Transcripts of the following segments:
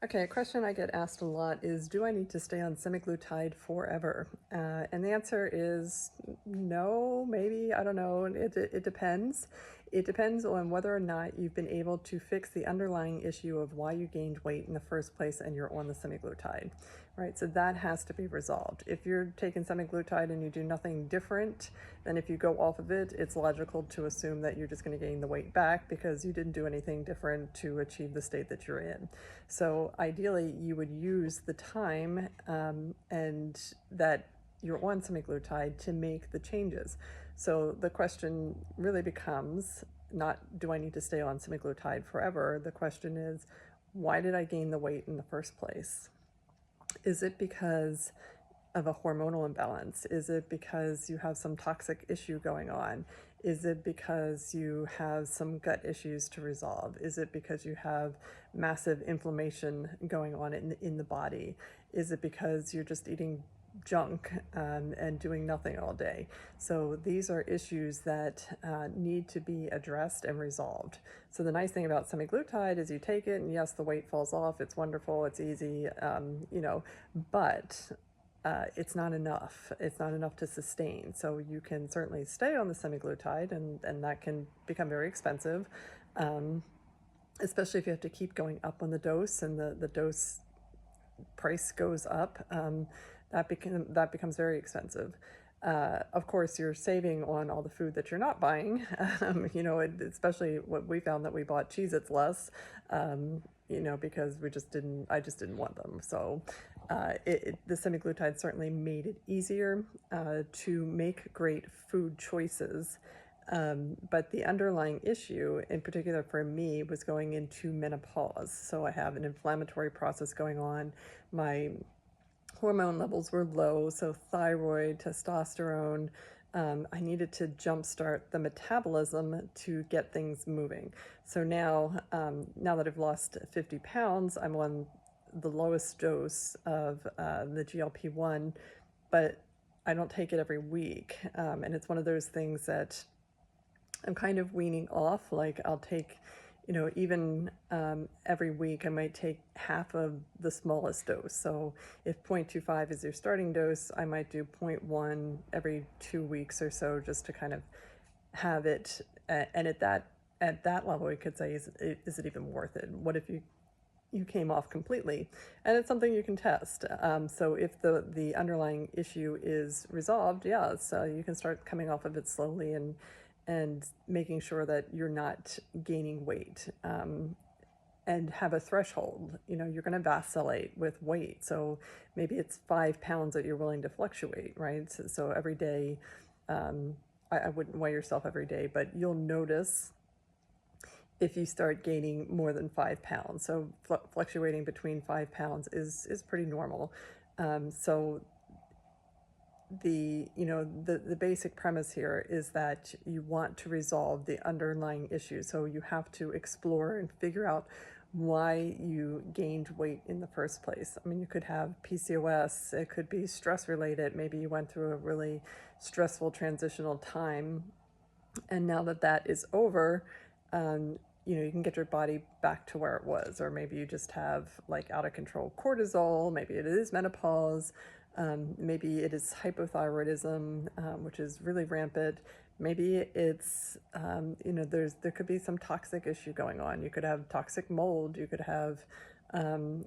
Okay, a question I get asked a lot is, do I need to stay on semaglutide forever? And the answer is no, maybe, I don't know. It depends. It depends on whether or not you've been able to fix the underlying issue of why you gained weight in the first place and you're on the semaglutide, right? So that has to be resolved. If you're taking semaglutide and you do nothing different, then if you go off of it, it's logical to assume that you're just going to gain the weight back because you didn't do anything different to achieve the state that you're in. So ideally, you would use the time and that you're on semaglutide to make the changes. So the question really becomes not, do I need to stay on semaglutide forever? The question is, why did I gain the weight in the first place? Is it because of a hormonal imbalance? Is it because you have some toxic issue going on? Is it because you have some gut issues to resolve? Is it because you have massive inflammation going on in the body? Is it because you're just eating junk and doing nothing all day? So these are issues that need to be addressed and resolved. So the nice thing about semaglutide is you take it and yes, the weight falls off. It's wonderful. It's easy, but it's not enough. It's not enough to sustain. So you can certainly stay on the semaglutide, and that can become very expensive, especially if you have to keep going up on the dose and the dose price goes up. That becomes very expensive. Of course, you're saving on all the food that you're not buying. Especially what we found that we bought Cheez-Its less, because I just didn't want them. So the semaglutide certainly made it easier to make great food choices. But the underlying issue, in particular for me, was going into menopause. So I have an inflammatory process going on. My hormone levels were low, so thyroid, testosterone. I needed to jumpstart the metabolism to get things moving. So now that I've lost 50 pounds, I'm on the lowest dose of the GLP-1, but I don't take it every week. And it's one of those things that I'm kind of weaning off. Like I'll take, even every week I might take half of the smallest dose. So if 0.25 is your starting dose, I might do 0.1 every 2 weeks or so just to kind of have it. And at that level, you could say, is it even worth it? What if you came off completely? And it's something you can test. So if the underlying issue is resolved, yeah, so you can start coming off of it slowly and making sure that you're not gaining weight, and have a threshold. You're going to vacillate with weight. So maybe it's 5 pounds that you're willing to fluctuate, right? So every day, I wouldn't weigh yourself every day, but you'll notice if you start gaining more than 5 pounds. So fluctuating between 5 pounds is pretty normal. So the basic premise here is that you want to resolve the underlying issue. So you have to explore and figure out why you gained weight in the first place. I mean, you could have PCOS, it could be stress related. Maybe you went through a really stressful transitional time, and now that that is over, you can get your body back to where it was. Or maybe you just have like out of control cortisol, maybe it is menopause, maybe it is hypothyroidism, which is really rampant. Maybe it's, there could be some toxic issue going on. You could have toxic mold. You could have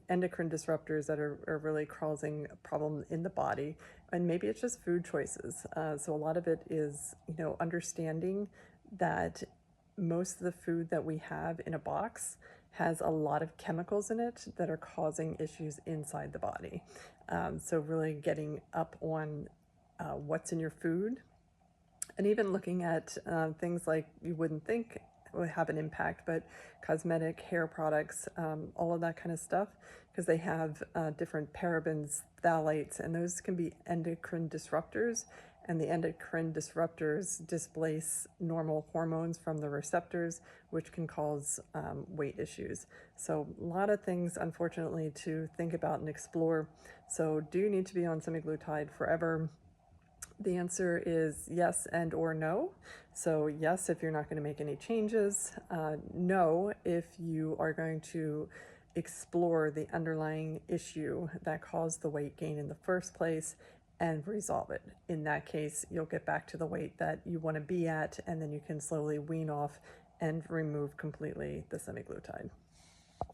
endocrine disruptors that are really causing a problem in the body. And maybe it's just food choices. So a lot of it is, understanding that most of the food that we have in a box has a lot of chemicals in it that are causing issues inside the body. So really getting up on what's in your food, and even looking at things like you wouldn't think would have an impact, but cosmetic, hair products, all of that kind of stuff, because they have different parabens, phthalates, and those can be endocrine disruptors. And the endocrine disruptors displace normal hormones from the receptors, which can cause weight issues. So a lot of things, unfortunately, to think about and explore. So do you need to be on semaglutide forever? The answer is yes and or no. So yes, if you're not going to make any changes. No, if you are going to explore the underlying issue that caused the weight gain in the first place and resolve it. In that case, you'll get back to the weight that you want to be at, and then you can slowly wean off and remove completely the semaglutide.